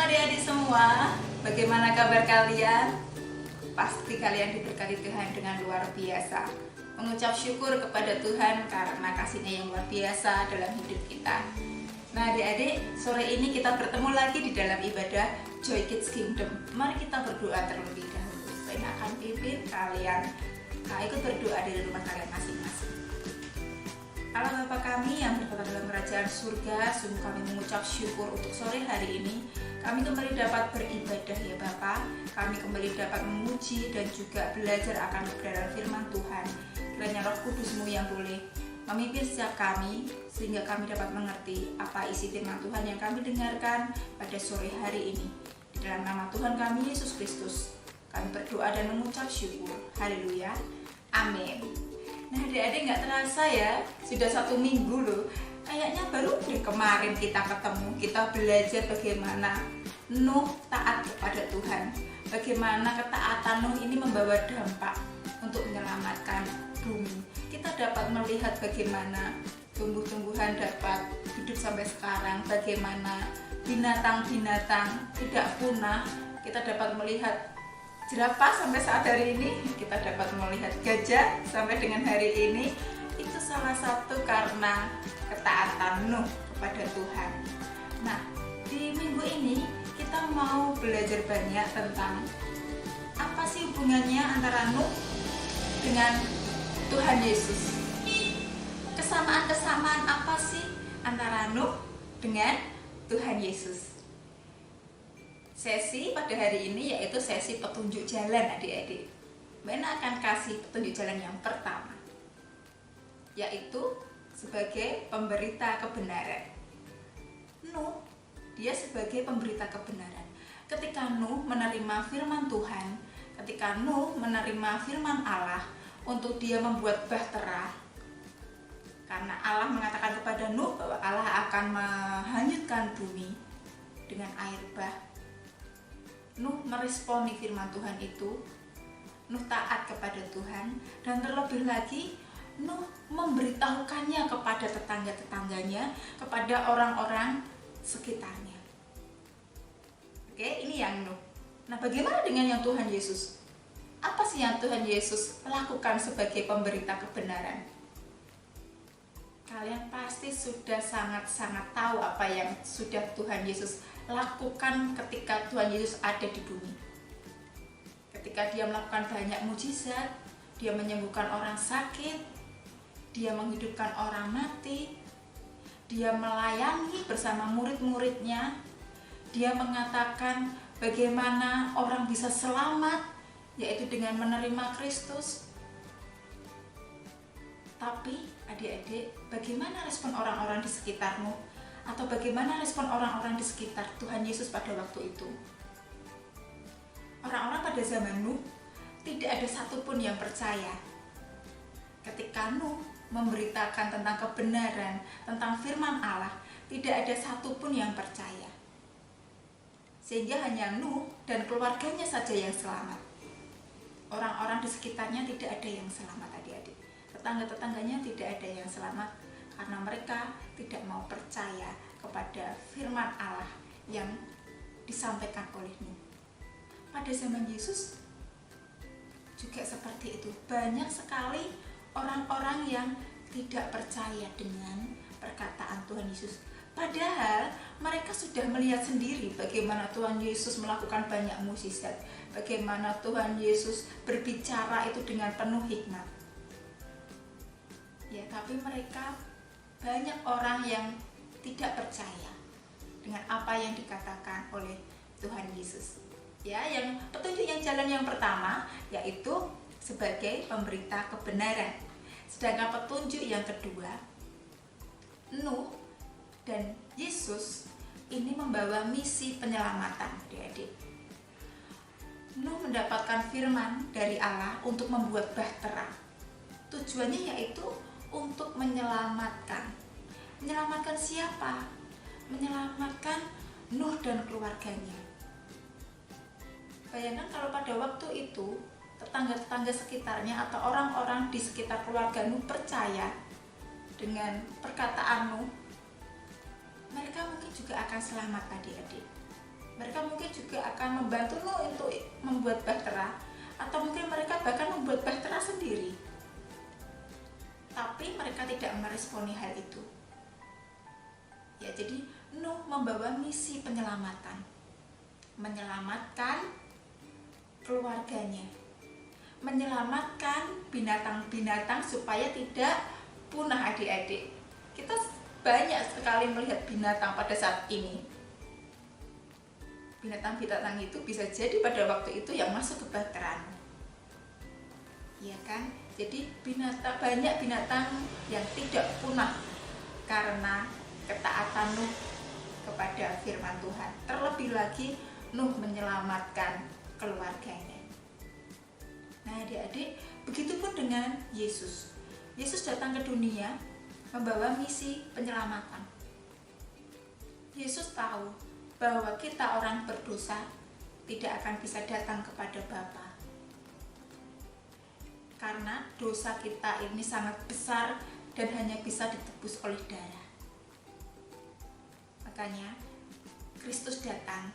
adik-adik semua, bagaimana kabar kalian? Pasti kalian diberkati Tuhan dengan luar biasa. Mengucap syukur kepada Tuhan karena kasih-Nya yang luar biasa dalam hidup kita. Nah adik-adik, sore ini kita bertemu lagi di dalam ibadah Joy Kids Kingdom. Mari kita berdoa terlebih dahulu. Saya akan pimpin kalian ikut berdoa di rumah kalian masing-masing. Allah Bapa kami yang berada dalam kerajaan surga, sungguh kami mengucap syukur untuk sore hari ini. Kami kembali dapat beribadah ya Bapa. Kami kembali dapat memuji dan juga belajar akan kebenaran firman Tuhan. Kiranya Roh Kudus-Mu yang boleh memimpin setiap kami, sehingga kami dapat mengerti apa isi firman Tuhan yang kami dengarkan pada sore hari ini. Di dalam nama Tuhan kami Yesus Kristus, kami berdoa dan mengucap syukur. Haleluya. Amin. Nah adik-adik, gak terasa ya, sudah 1 minggu loh. Kayaknya baru kemarin kita ketemu, kita belajar bagaimana Nuh taat kepada Tuhan. Bagaimana ketaatan Nuh ini membawa dampak untuk menyelamatkan bumi. Kita dapat melihat bagaimana tumbuh-tumbuhan dapat hidup sampai sekarang. Bagaimana binatang-binatang tidak punah. Kita dapat melihat jerapah sampai saat hari ini, kita dapat melihat gajah sampai dengan hari ini. Itu salah satu karena ketaatan Nuh kepada Tuhan. Nah, di minggu ini kita mau belajar banyak tentang apa sih hubungannya antara Nuh dengan Tuhan Yesus. Kesamaan-kesamaan apa sih antara Nuh dengan Tuhan Yesus? Sesi pada hari ini yaitu sesi petunjuk jalan adik-adik. Mena akan kasih petunjuk jalan yang pertama, yaitu sebagai pemberita kebenaran. Nuh, dia sebagai pemberita kebenaran. Ketika Nuh menerima firman Tuhan, ketika Nuh menerima firman Allah untuk dia membuat bahtera, karena Allah mengatakan kepada Nuh bahwa Allah akan menghanyutkan bumi dengan air bah. Nuh meresponi firman Tuhan itu. Nuh taat kepada Tuhan, dan terlebih lagi Nuh memberitahukannya kepada tetangga-tetangganya, kepada orang-orang sekitarnya. Oke, ini yang Nuh. Nah, bagaimana dengan yang Tuhan Yesus? Apa sih yang Tuhan Yesus lakukan sebagai pemberita kebenaran? Kalian pasti sudah sangat-sangat tahu apa yang sudah Tuhan Yesus lakukan ketika Tuhan Yesus ada di bumi. Ketika dia melakukan banyak mujizat, dia menyembuhkan orang sakit, dia menghidupkan orang mati, dia melayani bersama murid-muridnya, dia mengatakan bagaimana orang bisa selamat, yaitu dengan menerima Kristus. Tapi adik-adik, bagaimana respon orang-orang di sekitarmu? Atau bagaimana respon orang-orang di sekitar Tuhan Yesus pada waktu itu? Orang-orang pada zaman Nuh tidak ada satupun yang percaya. Ketika Nuh memberitakan tentang kebenaran, tentang firman Allah, tidak ada satupun yang percaya. Sehingga hanya Nuh dan keluarganya saja yang selamat. Orang-orang di sekitarnya tidak ada yang selamat adik-adik. Tetangga-tetangganya tidak ada yang selamat karena mereka tidak mau percaya kepada firman Allah yang disampaikan oleh Nuh. Pada zaman Yesus juga seperti itu. Banyak sekali orang-orang yang tidak percaya dengan perkataan Tuhan Yesus. Padahal mereka sudah melihat sendiri bagaimana Tuhan Yesus melakukan banyak mukjizat, bagaimana Tuhan Yesus berbicara itu dengan penuh hikmat. Ya, tapi mereka banyak orang yang tidak percaya dengan apa yang dikatakan oleh Tuhan Yesus. Ya, yang petunjuk yang jalan yang pertama yaitu sebagai pemberita kebenaran. Sedangkan petunjuk yang kedua, Nuh dan Yesus ini membawa misi penyelamatan, adik-adik. Nuh mendapatkan firman dari Allah untuk membuat bahtera. Tujuannya yaitu untuk menyelamatkan. Menyelamatkan siapa? Menyelamatkan Nuh dan keluarganya. Bayangkan kalau pada waktu itu tetangga-tetangga sekitarnya atau orang-orang di sekitar keluarga Nuh percaya dengan perkataan Nuh, mereka mungkin juga akan selamat adik-adik. Mereka juga akan membantu Nuh untuk membuat bahtera, atau mungkin mereka bahkan membuat bahtera sendiri. Tapi mereka tidak meresponi hal itu. Ya, jadi Nuh membawa misi penyelamatan, menyelamatkan keluarganya, menyelamatkan binatang-binatang supaya tidak punah. Adik-adik, kita banyak sekali melihat binatang pada saat ini. Binatang-binatang itu bisa jadi pada waktu itu yang masuk ke bahtera, ya kan? Jadi banyak binatang yang tidak punah karena ketaatan Nuh kepada firman Tuhan. Terlebih lagi Nuh menyelamatkan keluarganya. Nah, adik-adik, begitupun dengan Yesus. Yesus datang ke dunia membawa misi penyelamatan. Yesus tahu bahwa kita orang berdosa tidak akan bisa datang kepada Bapa, karena dosa kita ini sangat besar dan hanya bisa ditebus oleh darah. Makanya Kristus datang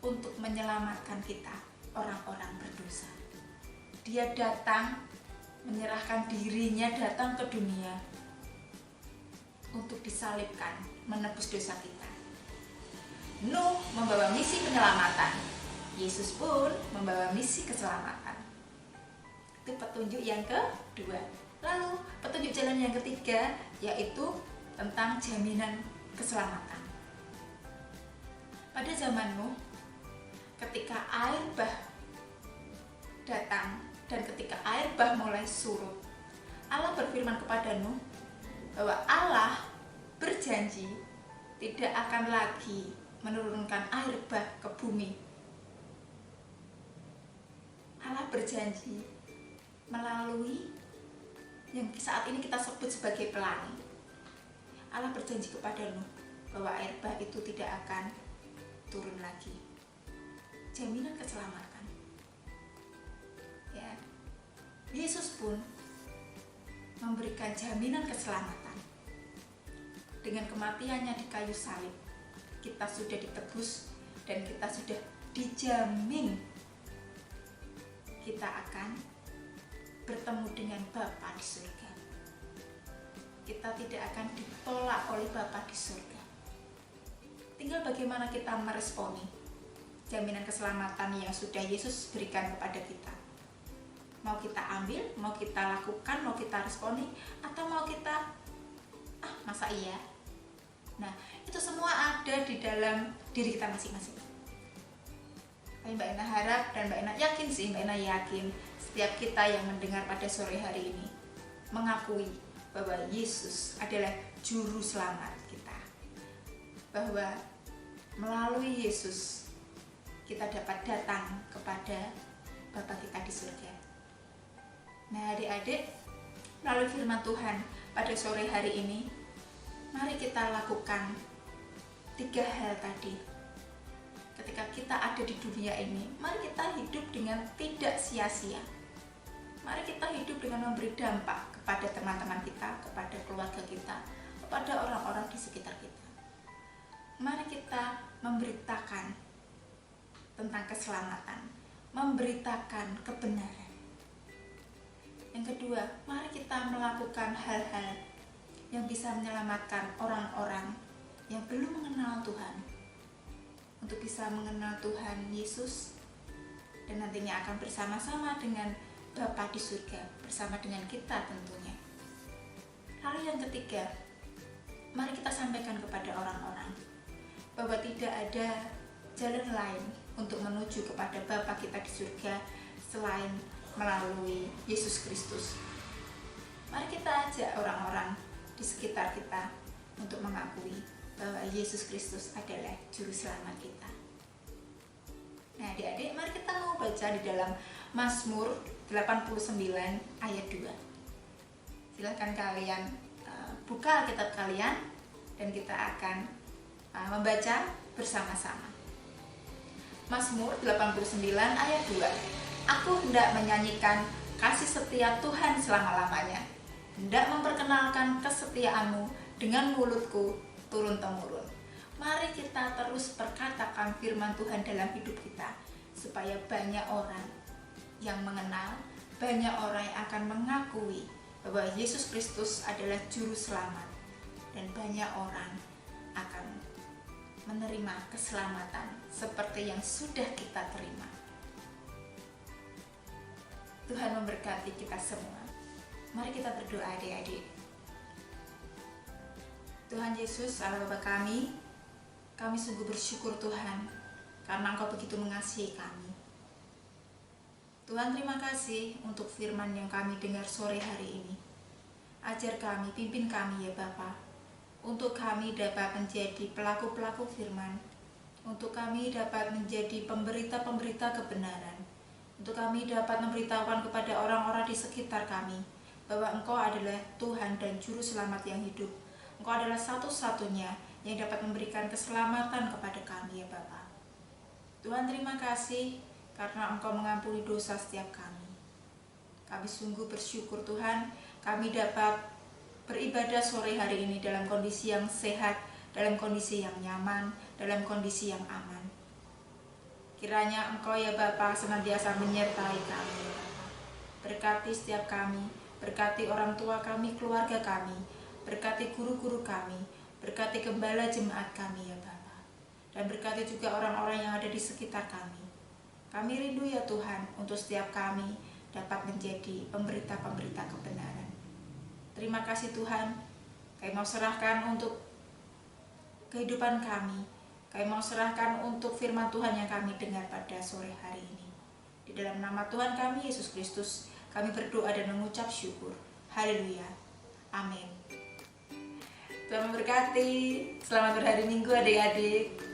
untuk menyelamatkan kita, orang-orang berdosa. Dia datang menyerahkan dirinya, datang ke dunia untuk disalibkan, menebus dosa kita. Nuh membawa misi penyelamatan, Yesus pun membawa misi keselamatan. Itu petunjuk yang kedua. Lalu petunjuk jalan yang ketiga yaitu tentang jaminan keselamatan. Pada zaman Nuh, ketika air bah datang dan ketika air bah mulai surut, Allah berfirman kepada Nuh bahwa Allah berjanji tidak akan lagi menurunkan air bah ke bumi. Allah berjanji melalui yang saat ini kita sebut sebagai pelangi. Allah berjanji kepada Nuh bahwa air bah itu tidak akan turun lagi. Jaminan keselamatan. Ya. Yesus pun memberikan jaminan keselamatan. Dengan kematiannya di kayu salib, kita sudah ditebus dan kita sudah dijamin kita akan bertemu dengan Bapa di surga. Kita tidak akan ditolak oleh Bapa di surga. Tinggal bagaimana kita meresponi jaminan keselamatan yang sudah Yesus berikan kepada kita. Mau kita ambil, mau kita lakukan, mau kita responi, atau mau kita masa iya? Nah, itu semua ada di dalam diri kita masing-masing. Tapi Mbak Ina harap dan Mbak Ina yakin sih, Mbak Ina yakin setiap kita yang mendengar pada sore hari ini mengakui bahwa Yesus adalah juru selamat kita. Bahwa melalui Yesus kita dapat datang kepada Bapa kita di surga. Nah, adik-adik, melalui firman Tuhan pada sore hari ini, mari kita lakukan 3 hal tadi. Ketika kita ada di dunia ini, mari kita hidup dengan tidak sia-sia. Mari kita hidup dengan memberi dampak kepada teman-teman kita, kepada keluarga kita, kepada orang-orang di sekitar kita. Mari kita memberitakan tentang keselamatan, memberitakan kebenaran. Yang kedua, mari kita melakukan hal-hal yang bisa menyelamatkan orang-orang yang belum mengenal Tuhan, untuk bisa mengenal Tuhan Yesus dan nantinya akan bersama-sama dengan Bapa di surga, bersama dengan kita tentunya. Lalu yang ketiga, mari kita sampaikan kepada orang-orang bahwa tidak ada jalan lain untuk menuju kepada Bapa kita di surga selain melalui Yesus Kristus. Mari kita ajak orang-orang di sekitar kita untuk mengakui bahwa Yesus Kristus adalah juru selamat kita. Nah, adik-adik, mari kita mau baca di dalam Mazmur 89 ayat 2. Silakan kalian buka Alkitab kalian dan kita akan membaca bersama-sama. Mazmur 89 ayat 2. Aku hendak menyanyikan kasih setia Tuhan selama-lamanya, hendak memperkenalkan kesetiaanmu dengan mulutku turun-temurun. Mari kita terus perkatakan firman Tuhan dalam hidup kita, supaya banyak orang yang mengenal, banyak orang yang akan mengakui bahwa Yesus Kristus adalah juru selamat, dan banyak orang akan menerima keselamatan seperti yang sudah kita terima. Tuhan memberkati kita semua. Mari kita berdoa adik-adik. Tuhan Yesus, Allah Bapa kami sungguh bersyukur Tuhan, karena Engkau begitu mengasihi kami. Tuhan, terima kasih untuk firman yang kami dengar sore hari ini. Ajar kami, pimpin kami ya Bapa, untuk kami dapat menjadi pelaku-pelaku firman, untuk kami dapat menjadi pemberita-pemberita kebenaran, untuk kami dapat memberitahukan kepada orang-orang di sekitar kami bahwa Engkau adalah Tuhan dan Juru Selamat yang hidup. Engkau adalah satu-satunya yang dapat memberikan keselamatan kepada kami ya Bapa. Tuhan, terima kasih karena Engkau mengampuni dosa setiap kami. Kami sungguh bersyukur Tuhan, kami dapat beribadah sore hari ini dalam kondisi yang sehat, dalam kondisi yang nyaman, dalam kondisi yang aman. Kiranya Engkau ya Bapa senantiasa menyertai kami ya Bapa. Berkati setiap kami, berkati orang tua kami, keluarga kami, berkati guru-guru kami, berkati gembala jemaat kami ya Bapa, dan berkati juga orang-orang yang ada di sekitar kami. Kami rindu ya Tuhan untuk setiap kami dapat menjadi pemberita-pemberita kebenaran. Terima kasih Tuhan, kami mau serahkan untuk kehidupan kami, kami mau serahkan untuk firman Tuhan yang kami dengar pada sore hari ini. Di dalam nama Tuhan kami Yesus Kristus, kami berdoa dan mengucap syukur. Haleluya. Amin. Tuhan memberkati. Selamat berhari Minggu adik-adik.